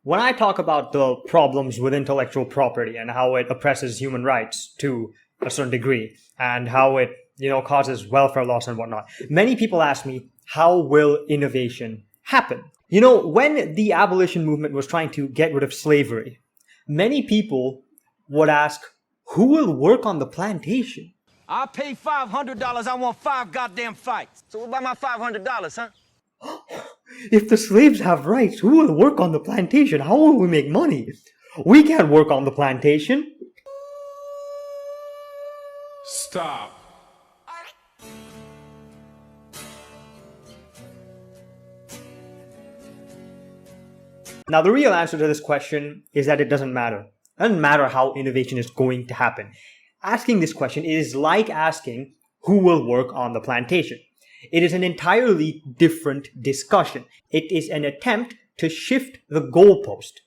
When I talk about the problems with intellectual property and how it oppresses human rights to a certain degree and how it, causes welfare loss and whatnot, many people ask me, how will innovation happen? When the abolition movement was trying to get rid of slavery, many people would ask, who will work on the plantation? I'll pay $500. I want 5 goddamn fights. So what about my $500, huh? If the slaves have rights, who will work on the plantation? How will we make money? We can't work on the plantation. Stop. Now, the real answer to this question is that it doesn't matter. It doesn't matter how innovation is going to happen. Asking this question is like asking who will work on the plantation. It is an entirely different discussion. It is an attempt to shift the goalpost.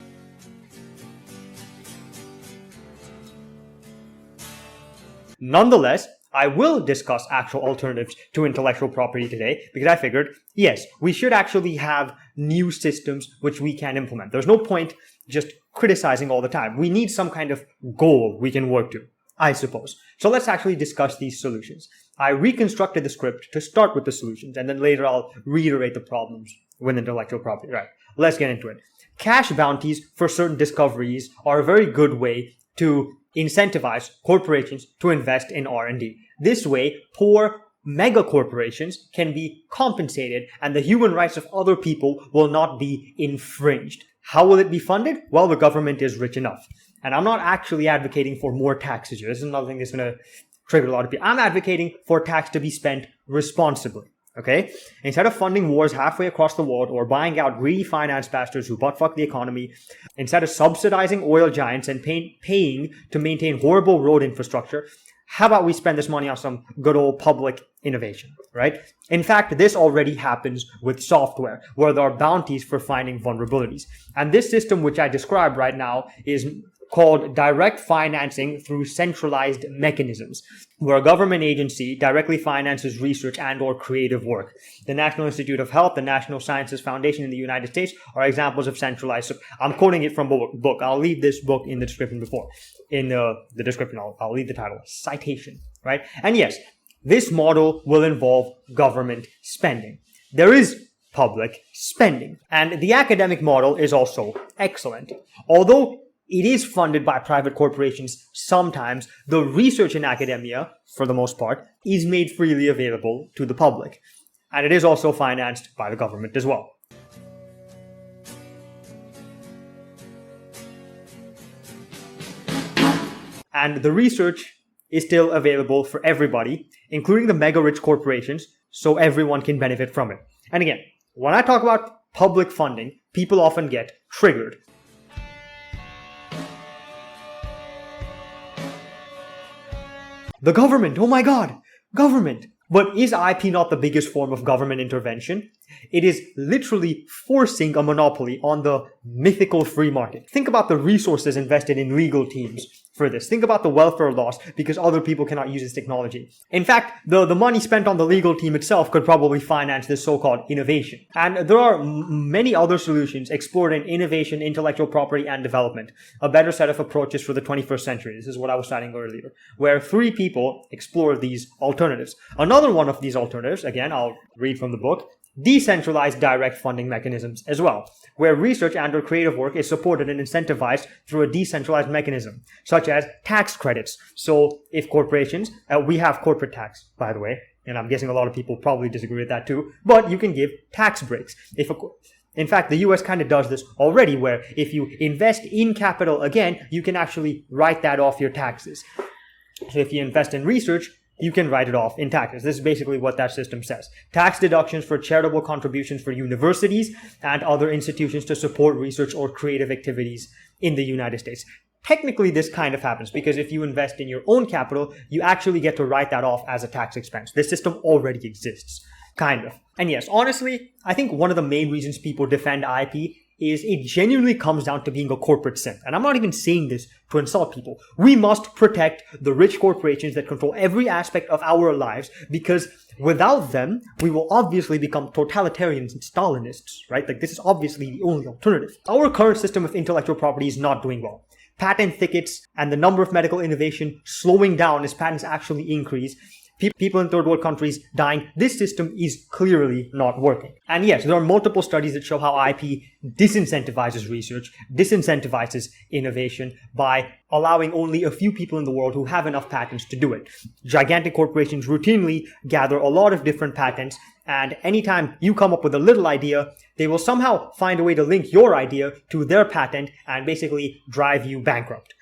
Nonetheless, I will discuss actual alternatives to intellectual property today because I figured, yes, we should actually have new systems which we can implement. There's no point just criticizing all the time. We need some kind of goal we can work to, I suppose. So let's actually discuss these solutions. I reconstructed the script to start with the solutions, and then later I'll reiterate the problems with intellectual property. Right, let's get into it. Cash bounties for certain discoveries are a very good way to incentivize corporations to invest in R&D. This way, poor mega corporations can be compensated and the human rights of other people will not be infringed. How will it be funded? Well, the government is rich enough. And I'm not actually advocating for more taxes here. This is another thing that's going to trigger a lot of people. I'm advocating for tax to be spent responsibly. Okay? Instead of funding wars halfway across the world or buying out greedy finance bastards who butt fuck the economy, instead of subsidizing oil giants and paying to maintain horrible road infrastructure, how about we spend this money on some good old public innovation, right? In fact, this already happens with software, where there are bounties for finding vulnerabilities. And this system, which I describe right now, is called direct financing through centralized mechanisms, where a government agency directly finances research and or creative work. The National Institute of Health, the National Sciences Foundation in the United States are examples of centralized. I'm quoting it from a book. I'll leave this book in the description in the description, I'll leave the title, citation, right? And yes, this model will involve government spending. There is public spending. And the academic model is also excellent. Although it is funded by private corporations sometimes, the research in academia, for the most part, is made freely available to the public. And it is also financed by the government as well. And the research is still available for everybody, including the mega-rich corporations, so everyone can benefit from it. And again, when I talk about public funding, people often get triggered. The government, oh my god, government. But is IP not the biggest form of government intervention? It is literally forcing a monopoly on the mythical free market. Think about the resources invested in legal teams for this. Think about the welfare loss because other people cannot use this technology. In fact, the money spent on the legal team itself could probably finance this so-called innovation. And there are many other solutions explored in innovation, intellectual property, and development. A better set of approaches for the 21st century. This is what I was citing earlier, where 3 people explore these alternatives. Another one of these alternatives, again, I'll read from the book, decentralized direct funding mechanisms as well, where research and or creative work is supported and incentivized through a decentralized mechanism, such as tax credits. So if corporations, we have corporate tax, by the way, and I'm guessing a lot of people probably disagree with that too, but you can give tax breaks. In fact, the US kind of does this already, where if you invest in capital again, you can actually write that off your taxes. So if you invest in research, you can write it off in taxes. This is basically what that system says. Tax deductions for charitable contributions for universities and other institutions to support research or creative activities in the United States. Technically, this kind of happens because if you invest in your own capital, you actually get to write that off as a tax expense. This system already exists. Kind of. And yes, honestly, I think one of the main reasons people defend IP is it genuinely comes down to being a corporate simp. And I'm not even saying this to insult people. We must protect the rich corporations that control every aspect of our lives, because without them, we will obviously become totalitarians and Stalinists, right? Like, this is obviously the only alternative. Our current system of intellectual property is not doing well. Patent thickets and the number of medical innovation slowing down as patents actually increase. People in third world countries dying. This system is clearly not working. And yes, there are multiple studies that show how IP disincentivizes research, disincentivizes innovation by allowing only a few people in the world who have enough patents to do it. Gigantic corporations routinely gather a lot of different patents, and anytime you come up with a little idea, they will somehow find a way to link your idea to their patent and basically drive you bankrupt.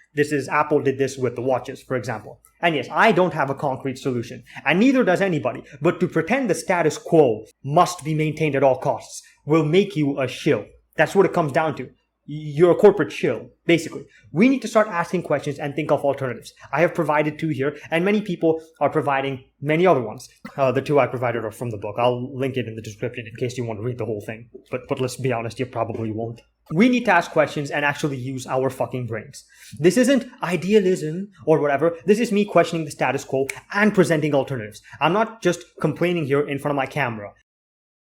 Apple did this with the watches, for example. And yes, I don't have a concrete solution, and neither does anybody, but to pretend the status quo must be maintained at all costs will make you a shill. That's what it comes down to. You're a corporate shill, basically. We need to start asking questions and think of alternatives. I have provided 2 here, and many people are providing many other ones. The 2 I provided are from the book. I'll link it in the description in case you want to read the whole thing. But let's be honest, you probably won't. We need to ask questions and actually use our fucking brains. This isn't idealism or whatever. This is me questioning the status quo and presenting alternatives. I'm not just complaining here in front of my camera.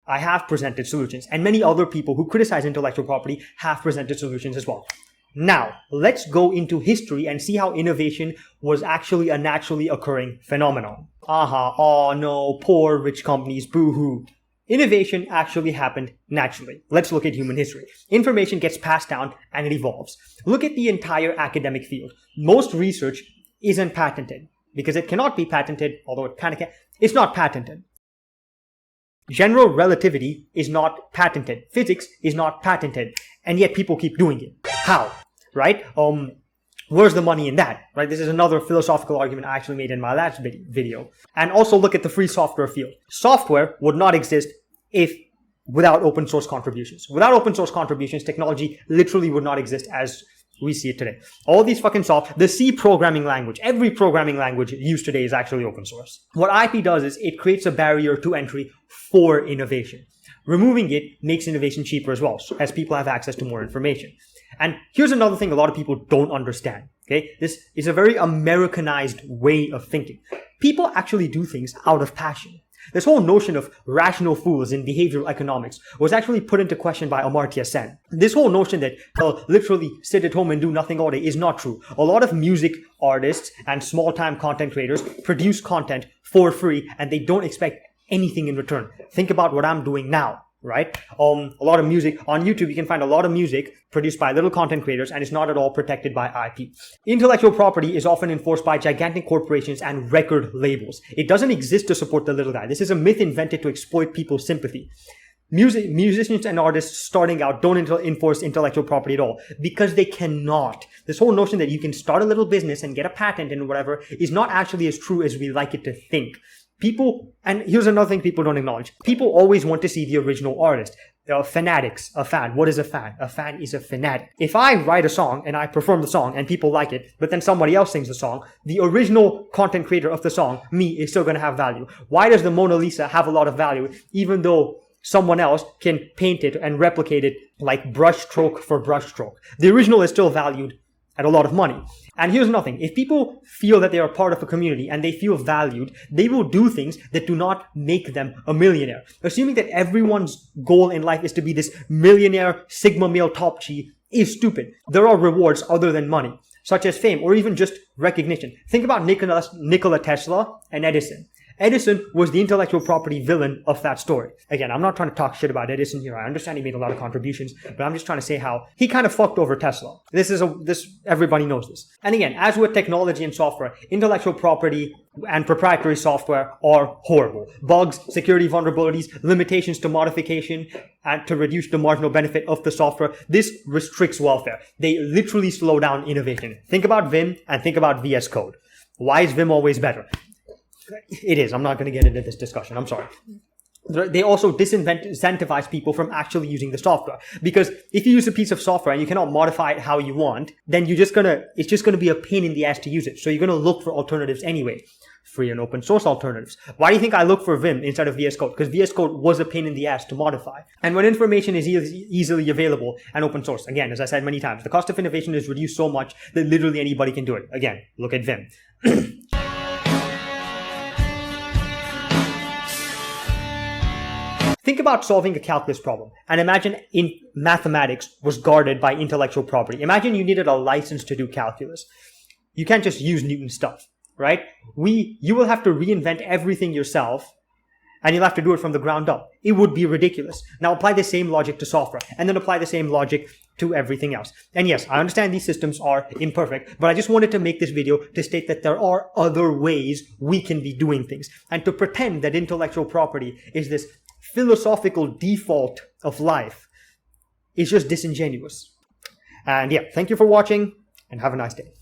I have presented solutions, and many other people who criticize intellectual property have presented solutions as well. Now, let's go into history and see how innovation was actually a naturally occurring phenomenon. Oh no, poor rich companies, boo-hoo. Innovation actually happened naturally. Let's look at human history. Information gets passed down and it evolves. Look at the entire academic field. Most research isn't patented because it cannot be patented, although it kind of can. It's not patented. General relativity is not patented. Physics is not patented. And yet people keep doing it. How? Right? Where's the money in that? Right? This is another philosophical argument I actually made in my last video. And also look at the free software field. Software would not exist without open source contributions. Without open source contributions, technology literally would not exist as we see it today. All these fucking the C programming language, every programming language used today is actually open source. What IP does is it creates a barrier to entry for innovation. Removing it makes innovation cheaper as well, as people have access to more information. And here's another thing a lot of people don't understand. Okay, this is a very Americanized way of thinking. People actually do things out of passion. This whole notion of rational fools in behavioral economics was actually put into question by Amartya Sen. This whole notion that they'll literally sit at home and do nothing all day is not true. A lot of music artists and small-time content creators produce content for free and they don't expect anything in return. Think about what I'm doing now, right? A lot of music on YouTube, you can find a lot of music produced by little content creators and it's not at all protected by IP. Intellectual property is often enforced by gigantic corporations and record labels. It doesn't exist to support the little guy. This is a myth invented to exploit people's sympathy. Musicians and artists starting out don't enforce intellectual property at all because they cannot. This whole notion that you can start a little business and get a patent and whatever is not actually as true as we like it to think. People, and here's another thing people don't acknowledge. People always want to see the original artist. Fanatics, a fan. What is a fan? A fan is a fanatic. If I write a song and I perform the song and people like it, but then somebody else sings the song, the original content creator of the song, me, is still going to have value. Why does the Mona Lisa have a lot of value, even though someone else can paint it and replicate it like brushstroke for brushstroke? The original is still valued at a lot of money. And here's nothing. If people feel that they are part of a community and they feel valued, they will do things that do not make them a millionaire. Assuming that everyone's goal in life is to be this millionaire Sigma male top G is stupid. There are rewards other than money, such as fame or even just recognition. Think about Nikola Tesla and Edison. Edison was the intellectual property villain of that story. Again, I'm not trying to talk shit about Edison here. I understand he made a lot of contributions, but I'm just trying to say how he kind of fucked over Tesla. Everybody knows this. And again, as with technology and software, intellectual property and proprietary software are horrible. Bugs, security vulnerabilities, limitations to modification, and to reduce the marginal benefit of the software. This restricts welfare. They literally slow down innovation. Think about Vim and think about VS Code. Why is Vim always better? It is. I'm not going to get into this discussion. I'm sorry. They also disincentivize people from actually using the software. Because if you use a piece of software and you cannot modify it how you want, then it's just going to be a pain in the ass to use it. So you're going to look for alternatives anyway. free and open source alternatives. Why do you think I look for Vim instead of VS Code? Because VS Code was a pain in the ass to modify. And when information is easily available and open source, again, as I said many times, the cost of innovation is reduced so much that literally anybody can do it. Again, look at Vim. Think about solving a calculus problem and imagine in mathematics was guarded by intellectual property. Imagine you needed a license to do calculus. You can't just use Newton's stuff, right? You will have to reinvent everything yourself and you'll have to do it from the ground up. It would be ridiculous. Now apply the same logic to software and then apply the same logic to everything else. And yes, I understand these systems are imperfect, but I just wanted to make this video to state that there are other ways we can be doing things. And to pretend that intellectual property is this philosophical default of life is just disingenuous. And yeah, thank you for watching and have a nice day.